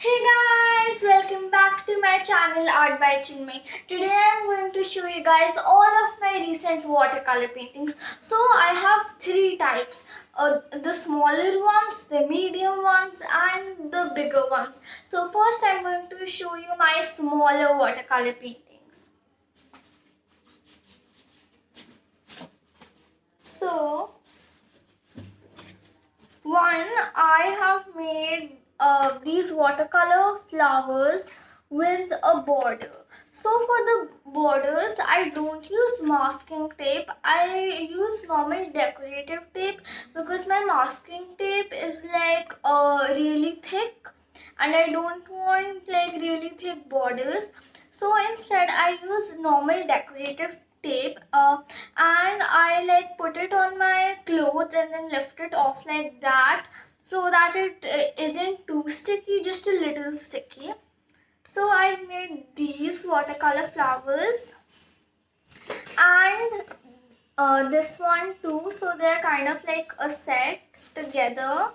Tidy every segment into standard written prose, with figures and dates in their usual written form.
Hey guys, welcome back to my channel Art by Chinmayi. Today I'm going to show you guys all of my recent watercolor paintings. So I have three types, the smaller ones, the medium ones and the bigger ones. So first I'm going to show you my smaller watercolor paintings. So one, I have made these watercolor flowers with a border. So for the borders, I don't use masking tape. I use normal decorative tape because my masking tape is like really thick and I don't want like really thick borders. So instead I use normal decorative tape and I like put it on my clothes and then lift it off like that so that it isn't too sticky, just a little sticky. So I made these watercolor flowers and this one too, so they're kind of like a set together.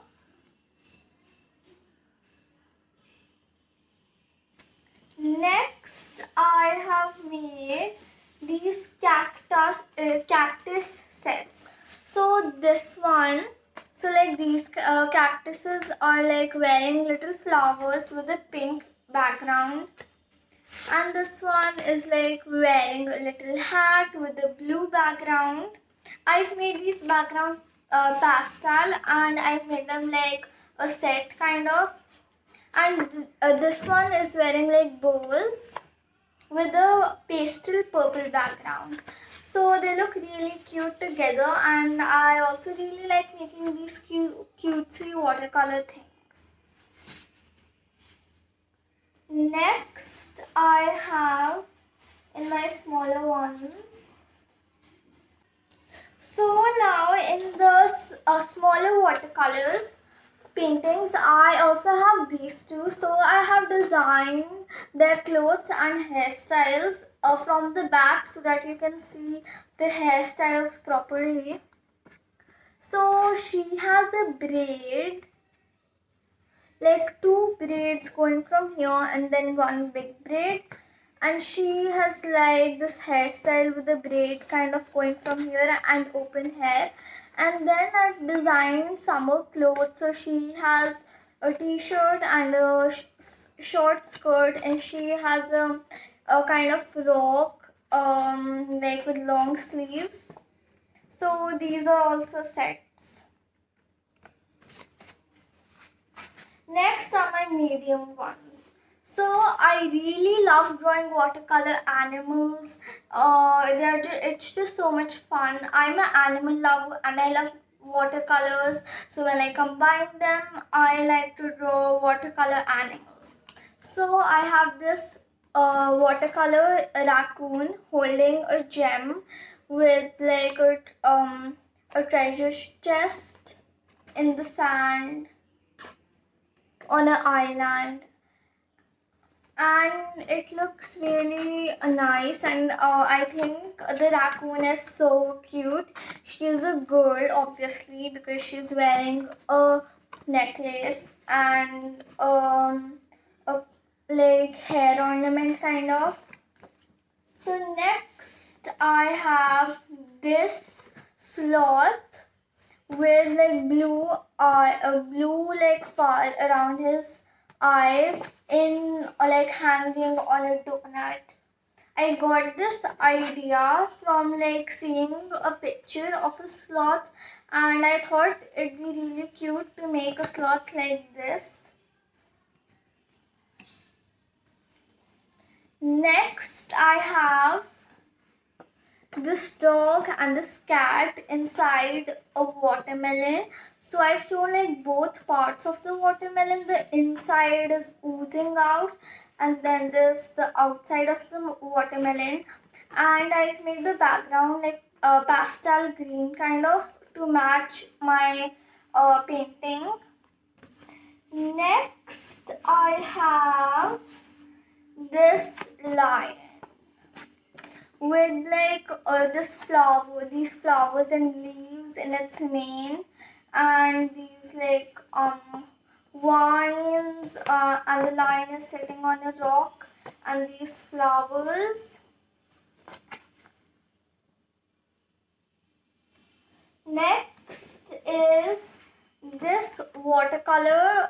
Next, I have made these cactus sets. So this one, so like these cactuses are like wearing little flowers with a pink background, and this one is like wearing a little hat with a blue background. I've made these background pastel, and I've made them like a set kind of, and this one is wearing like bows with a pastel purple background. So they look really cute together, and I also really like making these cutesy watercolor things. Next, I have in my smaller ones. So now in the smaller watercolors paintings, I also have these two. So I have designed their clothes and hairstyles from the back so that you can see the hairstyles properly. So she has a braid, like two braids going from here and then one big braid, and she has like this hairstyle with the braid kind of going from here and open hair. And then I've designed summer clothes, so she has a t-shirt and a short skirt, and she has a kind of frock like with long sleeves. So these are also sets. Next are my medium ones. So I really love drawing watercolor animals. It's just so much fun. I'm an animal lover and I love watercolors. So when I combine them, I like to draw watercolor animals. So I have this watercolor raccoon holding a gem with like a treasure chest in the sand on an island, and it looks really nice, and I think the raccoon is so cute. She is a girl obviously because she's wearing a necklace and a like hair ornament kind of. So next I have this sloth with like blue a blue like fur around his eyes in like hanging on a donut. I got this idea from like seeing a picture of a sloth, and I thought it'd be really cute to make a sloth like this. Next I have this dog and this cat inside a watermelon. So I've shown like both parts of the watermelon. The inside is oozing out, and then there's the outside of the watermelon. And I've made the background like pastel green kind of to match my painting. Next I have this lion with like these flowers and leaves in its mane, and these like vines, and the lion is sitting on a rock, and these flowers. Next is this watercolor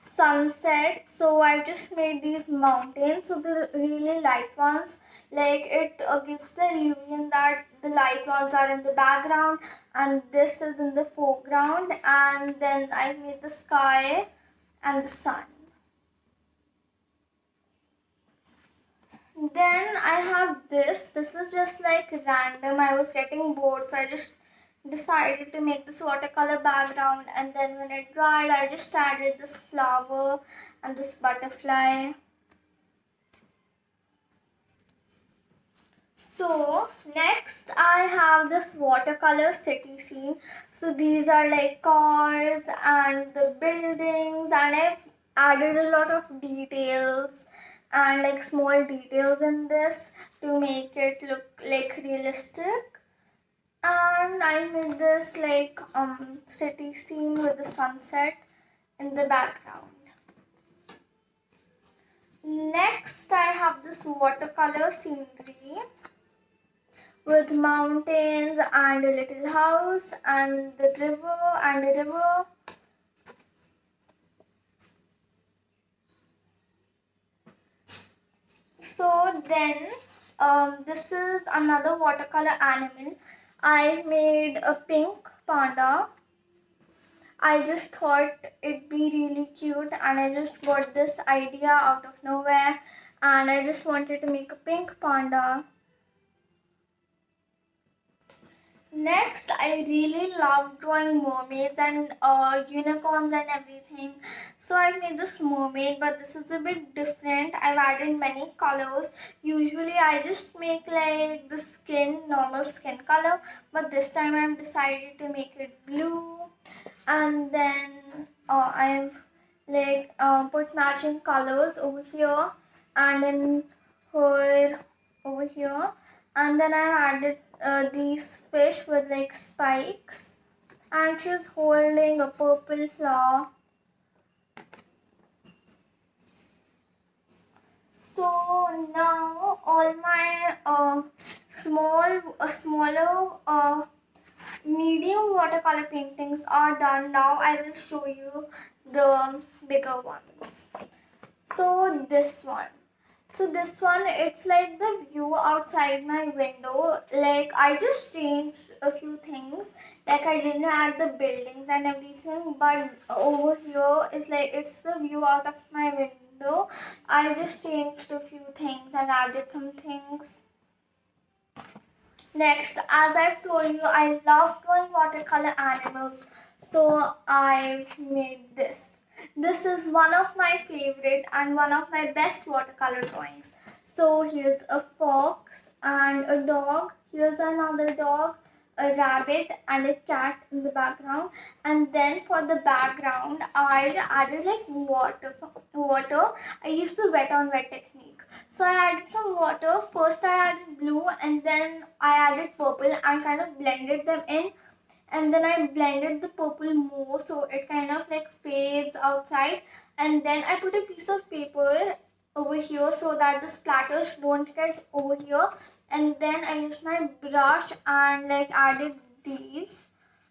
sunset. So I just made these mountains, so the really light ones, like it gives the illusion that the light ones are in the background and this is in the foreground, and then I made the sky and the sun. Then I have this is just like random. I was getting bored, so I just decided to make this watercolor background, and then when it dried I just added this flower and this butterfly. So next I have this watercolor city scene. So these are like cars and the buildings, and I've added a lot of details and like small details in this to make it look like realistic. And I made this like city scene with the sunset in the background. Next I have this watercolor scenery with mountains and a little house and the river and a river. So then this is another watercolor animal. I made a pink panda. I just thought it'd be really cute, and I just got this idea out of nowhere, and I just wanted to make a pink panda. Next, I really love drawing mermaids and unicorns and everything. So I made this mermaid, but this is a bit different. I've added many colors. Usually I just make like the skin, normal skin color, but this time I've decided to make it blue. And then I've like put matching colors over here and in her over here, and then I added these fish with like spikes, and she's holding a purple flower. So now all my smaller medium watercolor paintings are done. Now I will show you the bigger ones. So this one. So this one, it's like the view outside my window. Like I just changed a few things. Like I didn't add the buildings and everything, but over here is like it's the view out of my window. I just changed a few things and added some things. Next, as I've told you, I love drawing watercolor animals. So I've made this. This is one of my favorite and one of my best watercolor drawings. So here's a fox and a dog. Here's another dog, a rabbit and a cat in the background. And then for the background, I added like water. I used the wet on wet technique. So I added some water. First I added blue and then I added purple and kind of blended them in, and then I blended the purple more so it kind of like fades outside, and then I put a piece of paper over here so that the splatters don't get over here, and then I used my brush and like added these.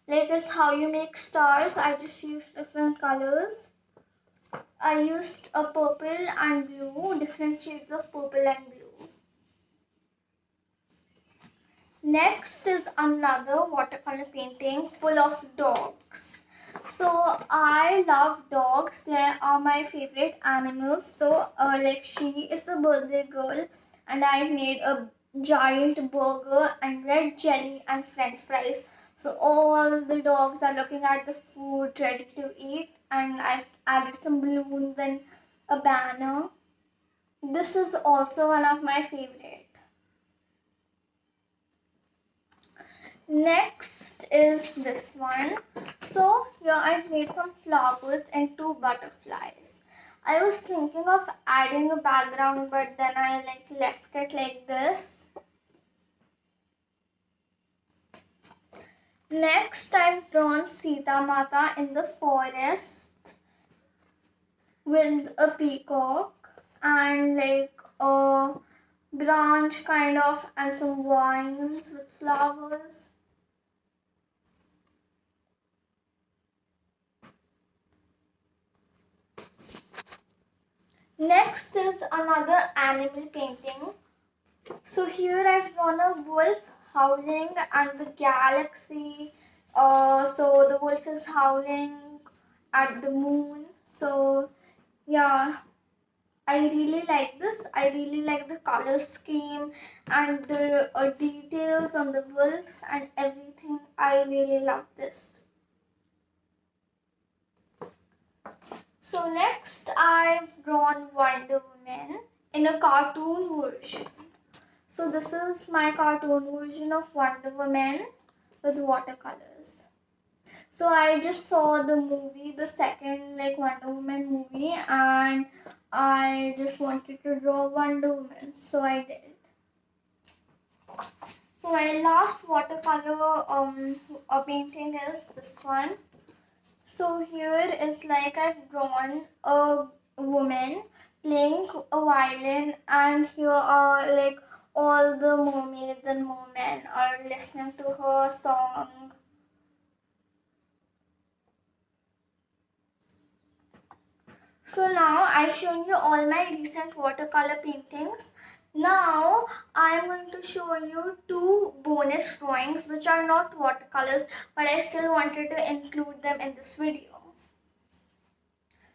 Like it's how you make stars. I just used different colors. I used a purple and blue, different shades of purple and blue. Next is another watercolor painting full of dogs. So I love dogs. They are my favorite animals. So like she is the birthday girl, and I made a giant burger and red jelly and french fries. So all the dogs are looking at the food ready to eat, and I've added some balloons and a banner. This is also one of my favorite. Next is this one. So here I've made some flowers and two butterflies. I was thinking of adding a background, but then I like left it like this. Next I've drawn Sita Mata in the forest. with a peacock and like a branch kind of, and some vines with flowers. Next is another animal painting. So here I've drawn a wolf howling and the galaxy. So the wolf is howling at the moon. So yeah, I really like this. I really like the color scheme and the details on the wolf and everything. I really love this. So next I've drawn Wonder Woman in a cartoon version. So this is my cartoon version of Wonder Woman with watercolors. So I just saw the movie, the second like Wonder Woman movie, and I just wanted to draw Wonder Woman, so I did. So my last watercolor painting is this one. So here is like I've drawn a woman playing a violin, and here are like all the mermaids and mermen are listening to her song. So now I've shown you all my recent watercolor paintings. Now I am going to show you two bonus drawings which are not watercolors, but I still wanted to include them in this video.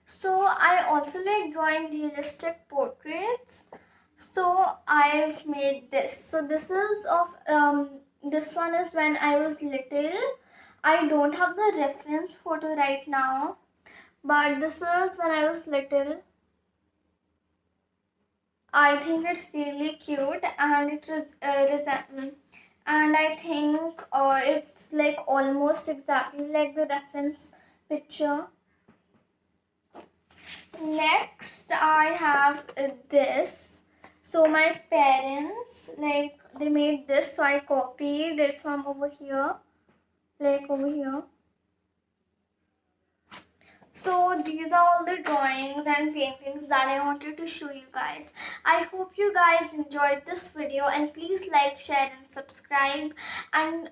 So I also like drawing realistic portraits. So I've made this. So this is of this one is when I was little. I don't have the reference photo right now, but this is when I was little. I think it's really cute, and it is and I think it's like almost exactly like the reference picture. Next, I have this. So my parents like they made this, so I copied it from over here, like over here. So these are all the drawings and paintings that I wanted to show you guys. I hope you guys enjoyed this video, and please like, share and subscribe, and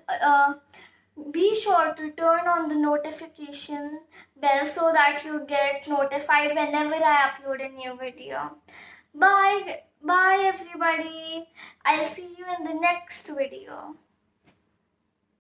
be sure to turn on the notification bell so that you get notified whenever I upload a new video. Bye everybody. I'll see you in the next video.